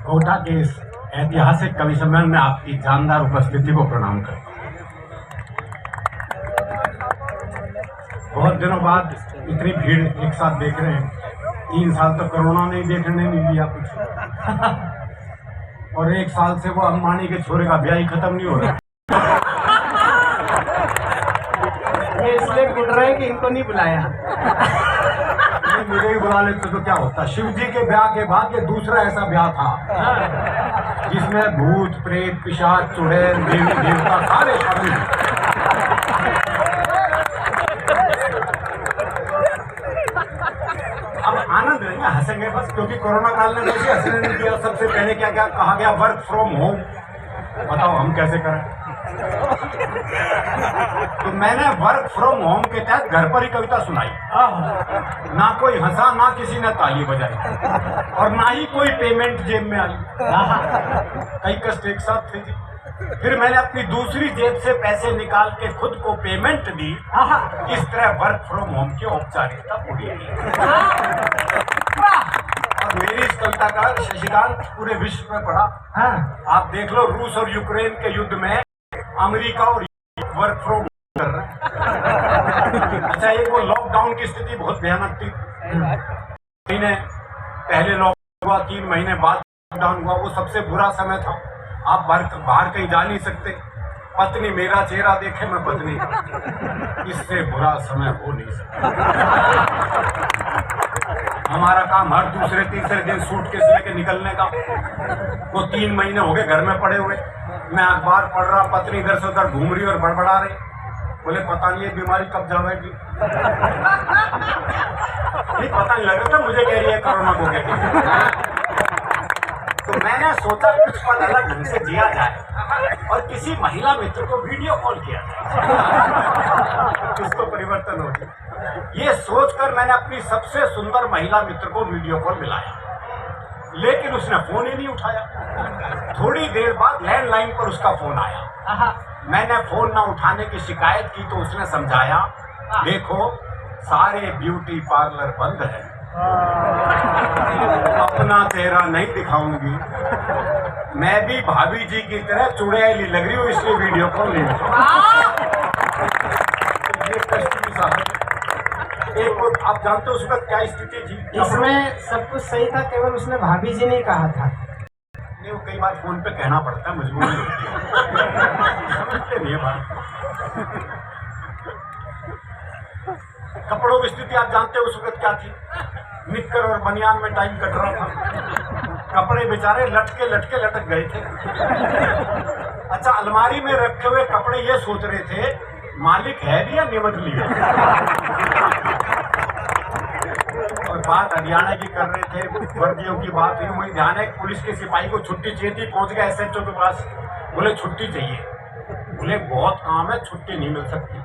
कोटा के इस ऐतिहासिक कवि सम्मेलन में आपकी जानदार उपस्थिति को प्रणाम करता हूँ। बहुत दिनों बाद इतनी भीड़ एक साथ देख रहे हैं। 3 साल तक कोरोना नहीं देखने नहीं दिया कुछ और 1 साल से वो अंबानी के छोरे का ब्याह ही खत्म नहीं हो रहा। ये इसलिए बुल रहे हैं कि इनको नहीं बुलाया। मुझे ही बुला लेते तो क्या होता। शिव जी के ब्याह के बाद ये दूसरा ऐसा ब्याह था जिसमें भूत प्रेत पिशाच चुड़ैल देवी देवता सारे शामिल हैं। अब आनंद लेंगे, हंसेंगे बस, क्योंकि कोरोना काल ने मुझे हंसने नहीं दिया। सबसे पहले क्या क्या कहा गया, वर्क फ्रॉम होम। बताओ हम कैसे करें। तो मैंने वर्क फ्रॉम होम के तहत घर पर ही कविता सुनाई। ना कोई हंसा, ना किसी ने ताली बजाई और ना ही कोई पेमेंट जेब में आई। कई कष्ट एक साथ थे जी। फिर मैंने अपनी दूसरी जेब से पैसे निकाल के खुद को पेमेंट दी। इस तरह वर्क फ्रॉम होम की औपचारिकता पूरी हुई। और मेरी इस कविता का शशिकांत पूरे विश्व में पढ़ा। आप देख लो, रूस और यूक्रेन के युद्ध में अमेरिका और वर्क फ्रॉम होम कर रहे हैं। अच्छा, एक वो लॉकडाउन की स्थिति बहुत भयानक थी। महीने पहले लॉकडाउन हुआ, 3 महीने बाद लॉकडाउन हुआ। वो सबसे बुरा समय था। आप बाहर कहीं जा नहीं सकते। पत्नी मेरा चेहरा देखे, मैं पत्नी। इससे बुरा समय हो नहीं सकता। हमारा काम हर दूसरे तीसरे दिन सूटकेस लेके निकलने का। वो 3 महीने हो गए घर में पड़े हुए। मैं अखबार पढ़ रहा, पत्नी इधर से उधर घूम रही और बड़बड़ा रही। बोले पता नहीं ये बीमारी कब जाएगी। नहीं पता नहीं लग रहा था, मुझे कह रही है कोरोना को कहती। तो मैंने सोचा कुछ पल अलग ढंग से जिया जाए और किसी महिला मित्र को वीडियो कॉल किया जाए, उसको परिवर्तन हो जाए। ये सोचकर मैंने अपनी सबसे सुंदर महिला मित्र को वीडियो कॉल मिलाया, लेकिन उसने फोन ही नहीं उठाया। थोड़ी देर बाद लैंडलाइन पर उसका फोन आया। मैंने फोन ना उठाने की शिकायत की तो उसने समझाया, देखो सारे ब्यूटी पार्लर बंद है, अपना चेहरा नहीं दिखाऊंगी। मैं भी भाभी जी की तरह चुड़ैली लग रही हूँ, इसलिए वीडियो कॉल नहीं एक आप जानते हो उस वक्त क्या स्थिति थी। इसमें सब कुछ सही था, केवल उसने भाभी जी नहीं कहा था। नहीं, वो कई बार फोन पे कहना पड़ता है, मजबूरी होती है। समझते नहीं है बात। कपड़ों की स्थिति आप जानते हो उस वक्त क्या थी। निक्कर और बनियान में टाइम कट रहा था। कपड़े बेचारे लटके लटके लटक गए थे। अच्छा, अलमारी में रखे हुए कपड़े ये सोच रहे थे मालिक है भी या निमट लिया। और बात हरियाणा की कर रहे थे, वर्दियों की बात हुई। वही ध्यान है, पुलिस के सिपाही को छुट्टी चाहिए थी। पहुंच गए SHO के पास, बोले छुट्टी चाहिए। बोले बहुत काम है, छुट्टी नहीं मिल सकती।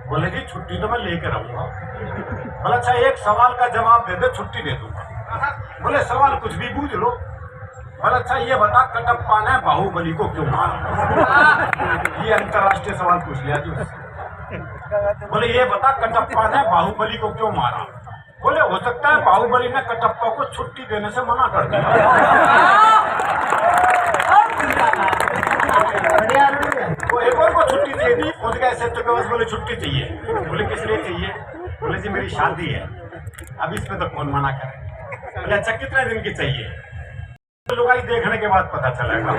बोले जी छुट्टी तो मैं लेकर आऊंगा। बोला अच्छा एक सवाल का जवाब दे दे, छुट्टी दे दूंगा। बोले सवाल कुछ भी पूछ लो। बोला अच्छा ये बता, कटप्पा ने बाहुबली को क्यों मारा। ये अंतरराष्ट्रीय सवाल पूछ लिया जी उससे। बोले ये बता, कटप्पा ने बाहुबली को क्यों मारा। बोले हो सकता है बाहुबली ने कटप्पा को छुट्टी देने से मना कर दिया। वो एक और को छुट्टी दे दी। पहुंच गए SHO के पास, बोले छुट्टी चाहिए। बोले किस लिए चाहिए। बोले जी मेरी शादी है। अब इसमें तो कौन मना करे। बोले अच्छा कितने दिन की चाहिए। तो लुगाई देखने के बाद पता चलेगा।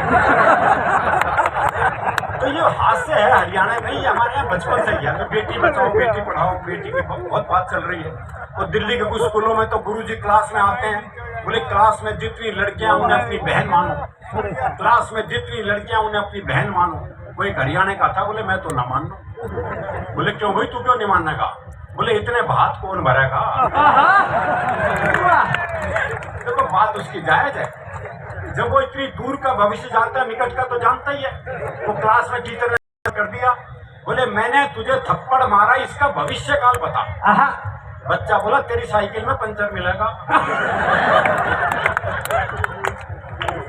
तो ये हास्य है हरियाणा में, ये हमारे यहाँ बचपन से किया। तो बेटी बचाओ बेटी पढ़ाओ, बेटी की बहुत बात चल रही है। और दिल्ली के कुछ स्कूलों में तो गुरुजी क्लास में आते हैं, बोले क्लास में जितनी लड़कियां उन्हें अपनी बहन मानो, क्लास में जितनी लड़कियां उन्हें अपनी बहन मानो। वो एक हरियाणा का था, बोले मैं तो ना मान लूं। बोले क्यों भाई, तू क्यों नहीं मानने का। बोले इतने भात कौन भरेगा। देखो बात उसकी जायज है। जब वो इतनी दूर का भविष्य जानता है, निकट का तो जानता ही है। वो क्लास में टीचर ने कर दिया, बोले मैंने तुझे थप्पड़ मारा, इसका भविष्य काल बता। बच्चा बोला तेरी साइकिल में पंचर मिलेगा।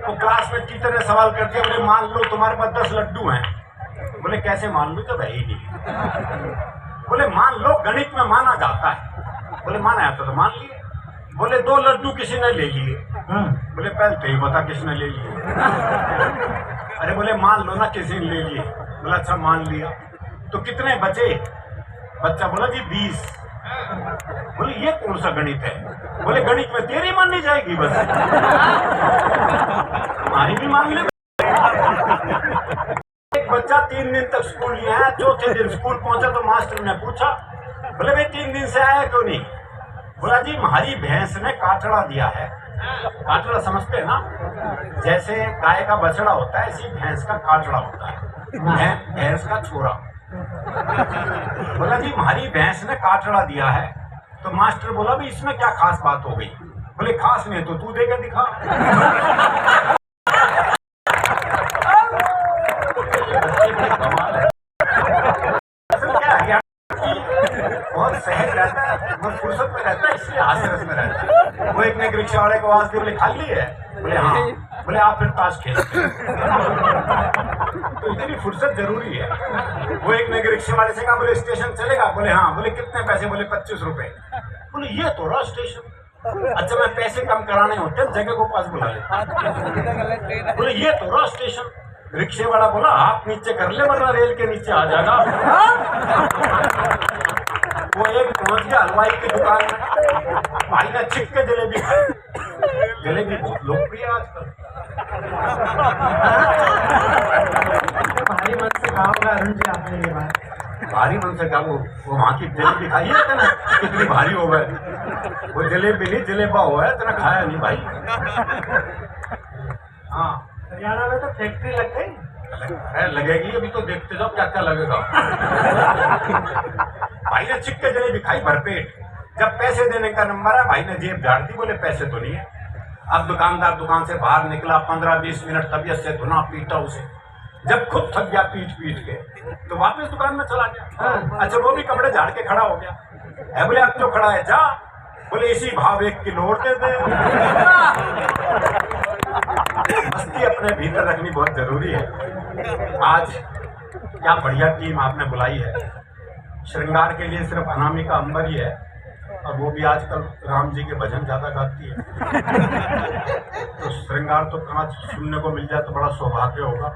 वो क्लास में टीचर ने सवाल कर दिया, बोले मान लो तुम्हारे पास 10 लड्डू हैं। बोले कैसे मान लूं, तो है ही नहीं। बोले मान लो गणित में माना जाता है। बोले माना जाता तो मान लिया। बोले 2 लड्डू किसी ने ले लिए। बोले पहले तो ही बता किसने ले लिए। अरे बोले मान लो ना किसी ने ले लिए। बोला अच्छा मान लिया, तो कितने बचे? बच्चा बोला जी 20। बोले ये कौन सा गणित है? बोले गणित में तेरी माननी जाएगी बस, हमारी भी मान ले। एक बच्चा 3 दिन तक स्कूल नहीं आया, चौथे दिन स्कूल पहुंचा तो मास्टर ने पूछा, बोले भाई 3 दिन से आया क्यों नहीं? बोला जी हमारी भैंस ने काटड़ा दिया है। काटड़ा समझते हैं ना, जैसे गाय का बछड़ा होता है ऐसी भैंस का काटड़ा होता है, भैंस का छोरा। बोला जी हमारी भैंस ने काटड़ा दिया है। तो मास्टर बोला भी इसमें क्या खास बात हो गई? बोले खास नहीं तो तू दे के दिखा। बहुत सहज रहता है, बहुत फुर्सत में रहता है, इसलिए हास्य रस में रहता है। वो एक ने रिक्शा वाले को आवाज दी, बोले खाली है? बोले हाँ। बोले आप फिर ताश खेलते हैं। तो इतनी फुर्सत जरूरी है। वो एक ने रिक्शे वाले से कहा, बोले स्टेशन चलेगा? बोले हाँ। बोले कितने पैसे? बोले 25 रुपए। बोले ये तो रहा स्टेशन। अच्छा मैं पैसे कम कराने होते हैं जगह को पास बुला ले। बोले ये तो रहा स्टेशन। रिक्शे वाला बोला हाथ नीचे कर ले वरना रेल के नीचे आ जाएगा। वो एक पहुंच गया हलवाई की दुकान में, भाई ने छिप के जलेबी खाई। जलेबी बहुत लोकप्रिय आजकल। भारी मन से कहा होगा अरुण जी आपने ये बात? भारी मन से कहा, वो वहाँ की जलेबी खाई है ना, कितनी भारी हो गए। वो जलेबी नहीं जलेबा हुआ है, इतना खाया नहीं भाई। हाँ हरियाणा में तो फैक्ट्री लग गई है, लगेगी अभी तो देखते जाओ क्या क्या लगेगा। भाई ने चिक्के जलेबी खाई भरपेट। जब पैसे देने का नंबर है, भाई ने जेब झाड़ दी, बोले पैसे तो नहीं है। अब दुकानदार दुकान से बाहर निकला, 15-20 मिनट तबीयत से धुना पीटा उसे। जब खुद थक गया पीट पीट के, तो वापस दुकान में चला गया। अच्छा वो भी कपड़े झाड़ के खड़ा हो गया है। बोले अब क्यों खड़ा है? जा। बोले इसी भाव 1 किलो और दे दे। मस्ती अपने भीतर रखनी बहुत जरूरी है। आज क्या बढ़िया टीम आपने बुलाई है। श्रृंगार के लिए सिर्फ अनामिका अंबर ही है, और वो भी आजकल राम जी के भजन ज्यादा गाती है। तो श्रृंगार तो कहाँ सुनने को मिल जाए तो बड़ा सौभाग्य होगा।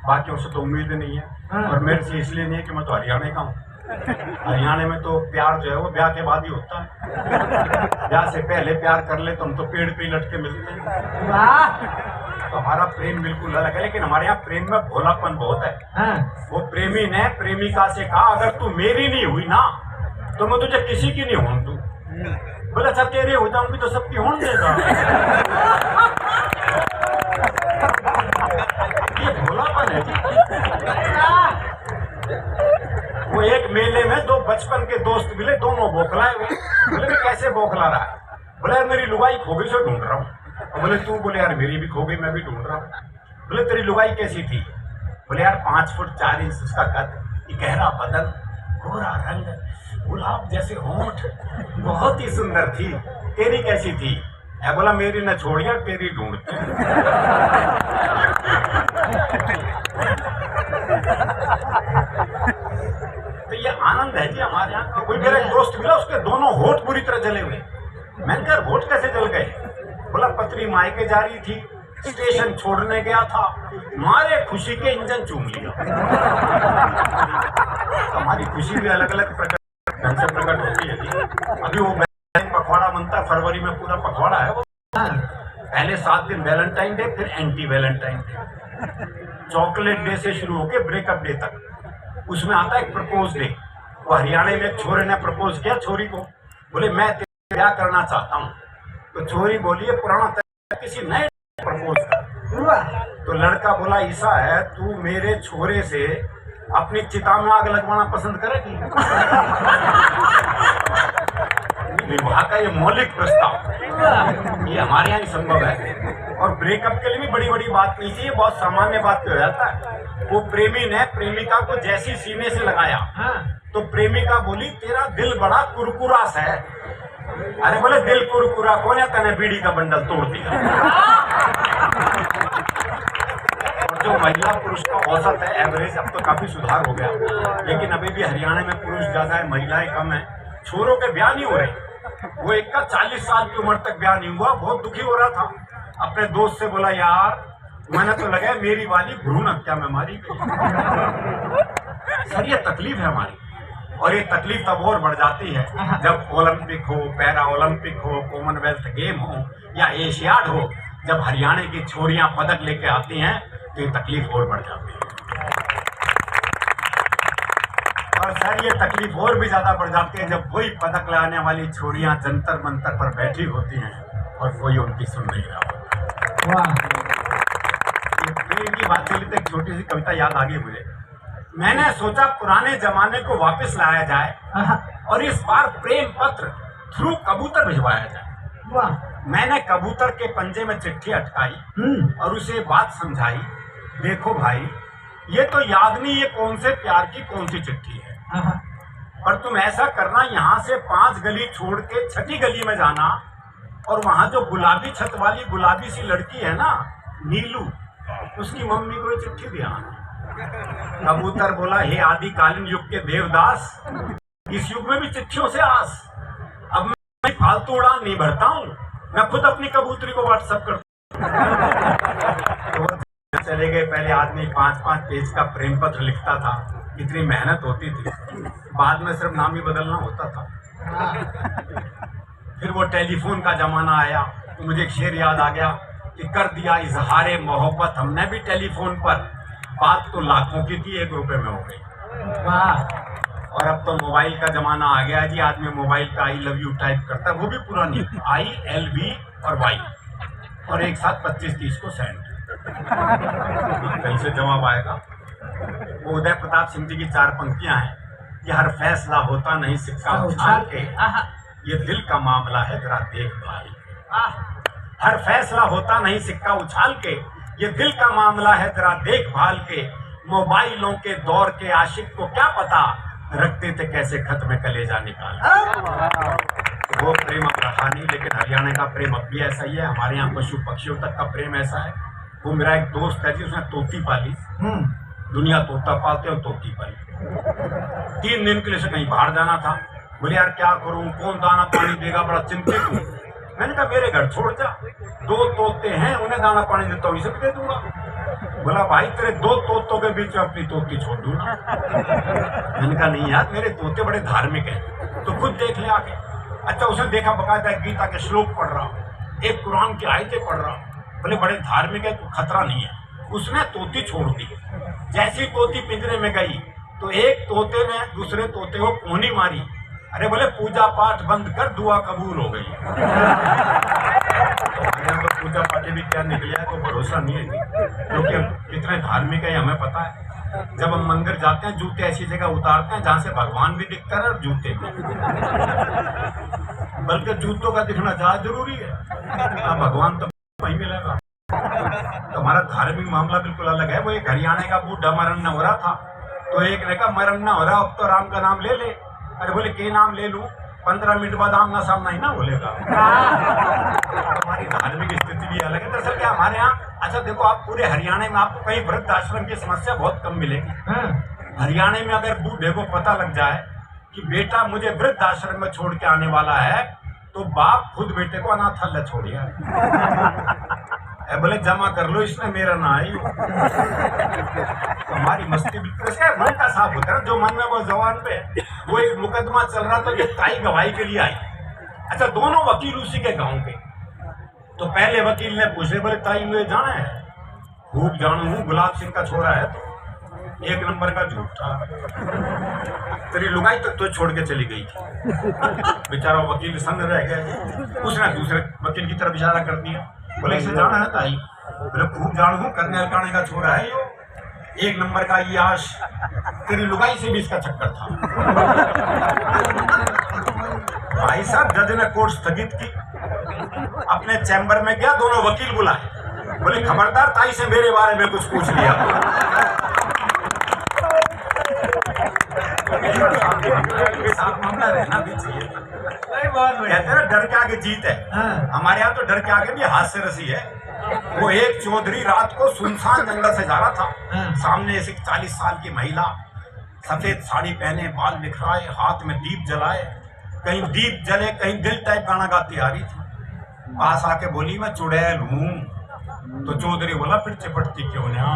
बाकी उससे तो उम्मीद नहीं है, और मेरे से इसलिए नहीं है कि मैं तो हरियाणा का हूँ। हरियाणा में तो प्यार जो है वो ब्याह के बाद ही होता है। ब्याह से पहले प्यार कर ले तो हम तो पेड़ पे ही लटके मिलते हैं। तो हमारा प्रेम बिल्कुल अलग है, लेकिन हमारे यहाँ प्रेम में भोलापन बहुत है। वो प्रेमी ने प्रेमिका से कहा अगर तू मेरी नहीं हुई ना तो मैं तुझे किसी की नहीं होने दूं। बोले अच्छा तेरे हो जाऊंगी तो सबकी होने देगा। ये भोलापन है जी। वो एक मेले में 2 बचपन के दोस्त मिले, दोनों बौखलाए हुए। बोले कैसे बौखला रहा है? बोले यार मेरी लुगाई खो गई सो ढूंढ रहा हूँ। बोले तू? बोले यार मेरी भी खो गई, मैं भी ढूंढ रहा हूँ। बोले तेरी लुगाई कैसी थी? बोले यार 5 फुट 4 इंच उसका कद, गहरा बदन, गोरा रंग, गुलाब जैसे होंठ, बहुत ही सुंदर थी। तेरी कैसी थी? है बोला मेरी न छोड़िया तेरी ढूंढते। तो ये आनंद है जी हमारे यहाँ। कोई मेरा एक दोस्त मिला, उसके दोनों होठ पूरी तरह जले हुए। मैंने कहा होठ कैसे जल गए? बोला पत्नी मायके जा रही थी, स्टेशन छोड़ने गया था, मारे खुशी के इंजन चूम लिया। हमारी खुशी भी अलग अलग ढंग से प्रकट होती है जी। अभी वो पखवाड़ा बनता है, फरवरी में पूरा पखवाड़ा है वो। पहले 7 दिन वैलेंटाइन डे, फिर anti Valentine day, chocolate day से शुरू होके ब्रेकअप डे तक। उसमें आता है एक प्रपोज डे। वो हरियाणा में एक छोरे ने प्रपोज किया छोरी को, बोले मैं तेरे ब्याह करना चाहता हूँ। तो छोरी बोली पुराना किसी नए प्रपोज कर। तो लड़का बोला ऐसा है तू मेरे छोरे से अपनी चिता में आग लगवाना पसंद करेगी? विवाह का ये मौलिक प्रस्ताव ये हमारे यहाँ ही संभव है। और ब्रेकअप के लिए भी बड़ी बड़ी बात नहीं चाहिए, बहुत सामान्य बात पे हो जाता है। वो प्रेमी ने प्रेमिका को जैसी सीने से लगाया, तो प्रेमिका बोली तेरा दिल बड़ा कुरकुरा सा है। अरे बोले दिल कुरकुरा कौन है? तने बीड़ी का बंडल तोड़ दिया। और जो महिला पुरुष का औसत है एवरेज, अब तो काफी सुधार हो गया, लेकिन अभी भी हरियाणा में पुरुष ज्यादा है, महिलाएं कम है। छोरों के ब्याह नहीं हो रहे, वो एक का 40 साल की उम्र तक ब्याह नहीं हुआ, बहुत दुखी हो रहा था। अपने दोस्त से बोला, यार मैंने तो लगा मेरी वाली भ्रूण हत्या में मारी गई। सर ये तकलीफ है हमारी, और ये तकलीफ तब और बढ़ जाती है जब ओलंपिक हो, पैरा ओलंपिक हो, कॉमनवेल्थ गेम हो या एशियाड हो, जब हरियाणा की छोरियां पदक लेके आती हैं तो ये तकलीफ और बढ़ जाती है। और सर ये तकलीफ और भी ज्यादा बढ़ जाती है जब वही पदक लाने वाली छोरियां जंतर मंतर पर बैठी होती हैं और कोई उनकी सुन नहीं रहा होता। वाह, ये प्रेम की बात चली तो एक छोटी सी कविता याद आ गई मुझे। मैंने सोचा पुराने जमाने को वापस लाया जाए और इस बार प्रेम पत्र थ्रू कबूतर भिजवाया जाए। वाह, मैंने कबूतर के पंजे में चिट्ठी अटकाई और उसे बात समझाई, देखो भाई ये तो याद नहीं ये कौन से प्यार की कौन सी चिट्ठी है, पर तुम ऐसा करना, यहाँ से 5 गली छोड़ के 6ठी गली में जाना और वहां जो गुलाबी छत वाली गुलाबी सी लड़की है ना नीलू, उसकी मम्मी को ये चिट्ठी दिया। कबूतर बोला, हे आदिकालीन युग के देवदास, इस युग में भी चिट्ठियों से आस। अब मैं फालतू उड़ान नहीं भरता हूँ, मैं खुद अपनी कबूतरी को व्हाट्सएप करता हूँ। तो चले गए, पहले आदमी 5-5 पेज का प्रेम पत्र लिखता था, इतनी मेहनत होती थी, बाद में सिर्फ नाम ही बदलना होता था। फिर वो टेलीफोन का जमाना आया, तो मुझे एक शेर याद आ गया कि कर दिया इजहारे मोहब्बत हमने भी टेलीफोन पर, बात तो लाखों की थी 1 रुपए में हो गई। वाह, और अब तो मोबाइल का जमाना आ गया जी, आदमी मोबाइल पे आई लव यू टाइप करता है, वो भी पूरा नहीं, ILV और वाई, और एक साथ 25-30 को सेंड। कहीं से जवाब आएगा। वो उदय प्रताप सिंह जी की 4 पंक्तियां हैं कि हर फैसला होता नहीं सिक्का उछाल के, ये दिल का मामला है जरा देख भाई। हर फैसला होता नहीं सिक्का उछाल के, ये दिल का मामला है जरा देखभाल के। मोबाइलों के दौर के आशिक को क्या पता, रखते थे कैसे खत में कलेजा निकाल। वो प्रेम अब रहा नहीं, लेकिन हरियाणा का प्रेम अब भी ऐसा ही है। हमारे यहाँ पशु पक्षियों तक का प्रेम ऐसा है। वो मेरा एक दोस्त है जी, उसने तोती पाली, दुनिया तोता पालते और तोती पाली। 3 दिन के लिए से कहीं बाहर जाना था, बोले यार क्या करूं, कौन दाना पानी देगा, बड़ा चिंतित हूँ। मैंने कहा मेरे घर छोड़ जा, 2 तोते हैं, उन्हें दाना पानी देता हूँ, इसे भी दे दूंगा। बोला भाई तेरे 2 तोतों के बीच में अपनी तोती छोड़ दूंगा। मैंने कहा नहीं यार, मेरे तोते बड़े धार्मिक हैं, तो खुद देख ले आके। अच्छा, उसने देखा बकायदा गीता के श्लोक पढ़ रहा, एक कुरान की आयतें पढ़ रहा, बोले बड़े धार्मिक है, तो खतरा नहीं है। उसने तोती छोड़ दी। जैसी तोती पिंजरे में गई तो एक तोते ने दूसरे तोते को कोनी मारी। अरे बोले पूजा पाठ बंद कर, दुआ कबूल हो गई। तो पूजा पाठ भी क्या निकला है तो भरोसा नहीं है, क्योंकि कितने धार्मिक है हमें पता है। जब हम मंदिर जाते हैं, जूते ऐसी जगह उतारते हैं जहां से भगवान भी दिखता है और जूते भी, बल्कि जूतों का दिखना ज्यादा जरूरी है। भगवान तो वही मिलेगा। तो हमारा धार्मिक मामला बिल्कुल अलग है। वो एक हरियाणा का बूढ़ा मरण हो रहा था, तो एक ने कहा मरण ना हो रहा, अब तो राम का नाम ले ले। अरे बोले के नाम ले लूं, 15 मिनट बाद आमना सामना ही ना बोलेगा। हमारी धार्मिक स्थिति भी अलग है। दरअसल क्या हमारे यहाँ, अच्छा देखो आप पूरे हरियाणा में आपको कहीं वृद्ध आश्रम की समस्या बहुत कम मिलेगी। हरियाणा में अगर बूढ़े को पता लग जाए कि बेटा मुझे वृद्ध आश्रम में छोड़ के आने वाला है, तो बाप खुद बेटे को अनाथालय छोड़िए। बोले जमा कर लो, इसने मेरा ना आई। हमारी मस्ती बिल्कुल मन का साफ होता है, जो मन में वो जवान पे। वो एक मुकदमा चल रहा था, एक ताई गवाही के लिए आई। अच्छा, दोनों वकील उसी के गांव के। तो पहले वकील ने पूछे, बोले ताई मुझे जाना है? खूब जानू हूँ, गुलाब सिंह का छोरा है। तो 1 नंबर का झूठा, तेरी लुगाई तक तो छोड़ के चली गई थी। बेचारा वकील सन्न रह गया। उसने दूसरे वकील की तरफ इशारा कर दिया, बोले इसे जाना है ताई? बोले खूब जानू हूँ, करने अलकाने का छोरा है यो, 1 नंबर का याश, तेरी लुगाई से भी इसका चक्कर था। भाई साहब, जज ने कोर्ट स्थगित की, अपने चैम्बर में गया, दोनों वकील बुलाए, बोले खबरदार ताई से मेरे बारे में कुछ पूछ लिया। मामला रहना भी चाहिए। कहते हैं डर के आगे जीत है। हमारे यहाँ तो डर के आगे भी हास्य रसी है। वो एक चौधरी रात को सुनसान जंगल से जा रहा था, सामने से 40 साल की महिला, सफेद साड़ी पहने, बाल बिखराए, हाथ में दीप जलाए, कहीं दीप जले, कहीं दिल टाइप गाना गाती आ रही थी। पास आके बोली मैं चुड़ैल हूँ, तो चौधरी बोला फिर चिपटती क्यों ना।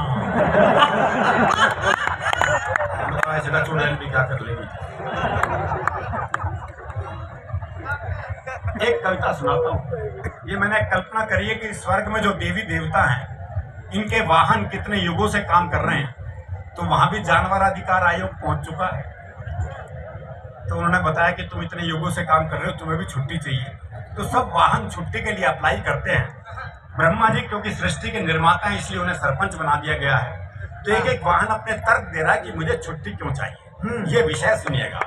ऐसा चुड़ैल भी क्या कर लेगी। एक कविता सुनाता हूँ। ये मैंने कल्पना करी है कि स्वर्ग में जो देवी देवता हैं, इनके वाहन कितने युगों से काम कर रहे हैं, तो वहां भी जानवर अधिकार आयोग पहुंच चुका है। तो उन्होंने बताया कि तुम इतने युगों से काम कर रहे हो, तुम्हें भी छुट्टी चाहिए। तो सब वाहन छुट्टी के लिए अप्लाई करते हैं। ब्रह्मा जी क्योंकि सृष्टि के निर्माता हैं, इसलिए उन्हें सरपंच बना दिया गया है। तो एक एक वाहन अपने तर्क दे रहा है कि मुझे छुट्टी क्यों चाहिए। ये विषय सुनिएगा।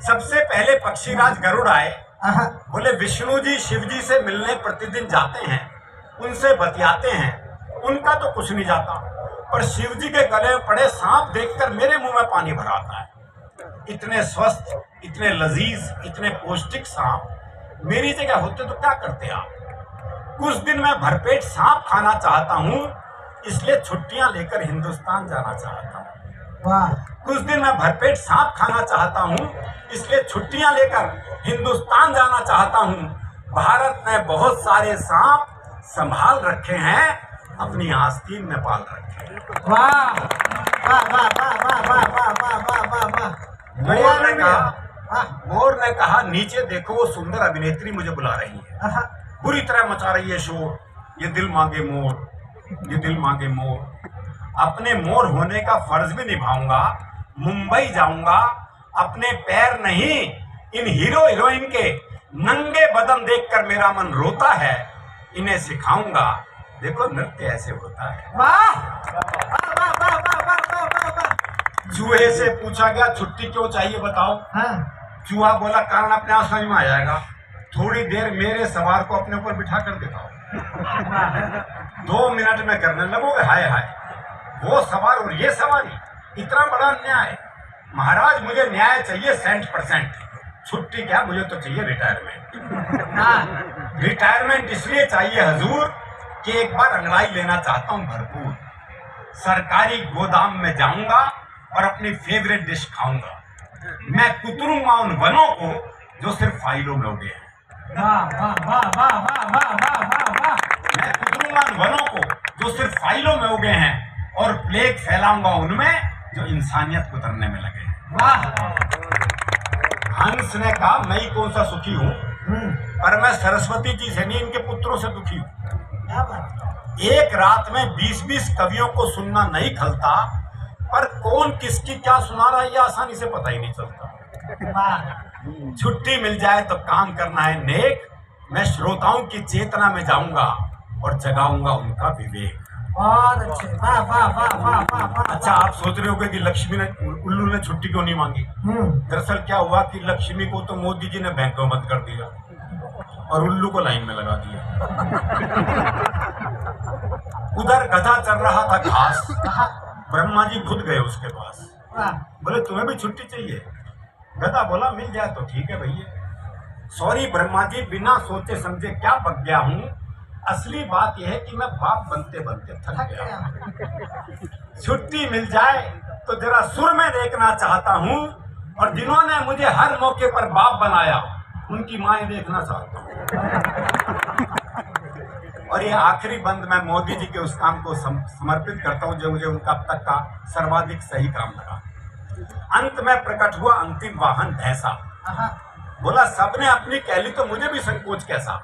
सबसे पहले पक्षीराज गरुड़ आए, बोले विष्णु जी शिव जी से मिलने प्रतिदिन जाते हैं, उनसे बतियाते हैं, उनका तो कुछ नहीं जाता, पर शिव जी के गले में पड़े सांप देखकर मेरे मुंह में पानी भर आता है। इतने स्वस्थ, इतने लजीज, इतने पौष्टिक सांप मेरी जगह होते तो क्या करते आप। कुछ दिन मैं भरपेट सांप खाना चाहता हूँ, इसलिए छुट्टियां लेकर हिंदुस्तान जाना चाहता हूँ। कुछ दिन मैं भरपेट सांप खाना चाहता हूँ, इसलिए छुट्टियां लेकर हिंदुस्तान जाना चाहता हूँ। भारत ने बहुत सारे सांप संभाल रखे हैं, अपनी आस्तीन में पाल रखे हैं। वाह वाह वाह वाह वाह वाह वाह वाह वाह वाह वाह। मोर ने कहा नीचे देखो, वो सुंदर अभिनेत्री मुझे बुला रही है, बुरी तरह मचा रही है शोर। ये दिल मांगे मोर, ये दिल मांगे मोर। अपने मोर होने का फर्ज भी निभाऊंगा, मुंबई जाऊंगा, अपने पैर नहीं इन हीरो हीरोइन के नंगे बदन देखकर मेरा मन रोता है। इन्हें सिखाऊंगा, देखो नृत्य ऐसे होता है। वाह वाह वाह वाह वाह वाह वाह वाह। चूहे से पूछा गया छुट्टी क्यों चाहिए बताओ। चूहा बोला कारण अपने आप समझ में आ जाएगा, थोड़ी देर मेरे सवार को अपने ऊपर बिठा कर दिखाओ, 2 मिनट में करने लगोगे हाय हाय। वो सवार और ये सवारी, इतना बड़ा अन्याय। महाराज मुझे न्याय चाहिए 100%, छुट्टी क्या, मुझे तो चाहिए रिटायरमेंट। रिटायरमेंट इसलिए चाहिए हजूर कि एक बार अंगड़ाई लेना चाहता हूँ भरपूर। सरकारी गोदाम में जाऊंगा और अपनी फेवरेट डिश खाऊंगा। मैं कुतरूंगा उन वनों को जो सिर्फ फाइलों में उगे हैं। मैं कुतरूंगा उन वनों को जो सिर्फ फाइलों में उगे हैं, और प्लेग फैलाऊंगा उनमें जो इंसानियत कुतरने में लगे हैं। वाह। हंस ने कहा मैं ही कौन सा सुखी हूँ, पर मैं सरस्वती जी से नहीं इनके पुत्रों से दुखी हूँ। एक रात में 20-20 कवियों को सुनना नहीं खलता, पर कौन किसकी क्या सुना रहा है ये आसानी से पता ही नहीं चलता। छुट्टी मिल जाए तो काम करना है नेक, मैं श्रोताओं की चेतना में जाऊंगा और जगाऊंगा उनका विवेक। बहुत अच्छे, वाह वाह वाह वाह वाह वाह। अच्छा, आप सोच रहे होंगे कि लक्ष्मी ने, उल्लू ने छुट्टी क्यों नहीं मांगी। दरअसल क्या हुआ कि लक्ष्मी को तो मोदी जी ने बैंक में बंद कर दिया और उल्लू को लाइन में लगा दिया। उधर गधा चल रहा था घास, ब्रह्मा जी खुद गए उसके पास, बोले तुम्हें भी छुट्टी चाहिए। गधा बोला मिल जाए तो ठीक है भैया। सॉरी ब्रह्मा जी, बिना सोचे समझे क्या बक गया हूँ, असली बात यह है कि मैं बाप बनते बनते थक गया। छुट्टी मिल जाए तो जरा सुर में देखना चाहता हूँ, और जिन्होंने मुझे हर मौके पर बाप बनाया उनकी माएं देखना चाहता हूँ। और ये आखिरी बंद मैं मोदी जी के उस काम को समर्पित करता हूँ जो मुझे उनका अब तक का सर्वाधिक सही काम लगा। अंत में प्रकट हुआ अंतिम वाहन भैंसा। बोला सबने अपनी कहली तो मुझे भी संकोच कैसा।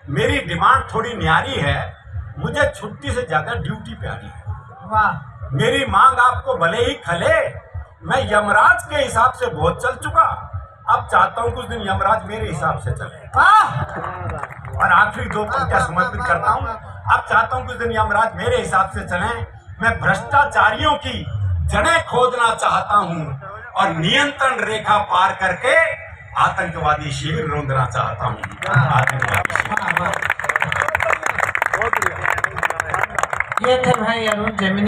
मेरी डिमांड थोड़ी न्यारी है, मुझे छुट्टी से ज्यादा ड्यूटी प्यारी है। वाह। मेरी मांग आपको भले ही खले, मैं यमराज के हिसाब से बहुत चल चुका, अब चाहता हूँ कुछ दिन यमराज मेरे हिसाब से चले। और आखिरी 2 पंक्तियां समर्पित करता हूँ। अब चाहता हूँ कुछ दिन यमराज मेरे हिसाब से चले, मैं भ्रष्टाचारियों की जड़ें खोदना चाहता हूँ, और नियंत्रण रेखा पार करके आतंकवादी शिविर रोंदना चाहता हूँ। ये थे भाई अरुण जेमिनी।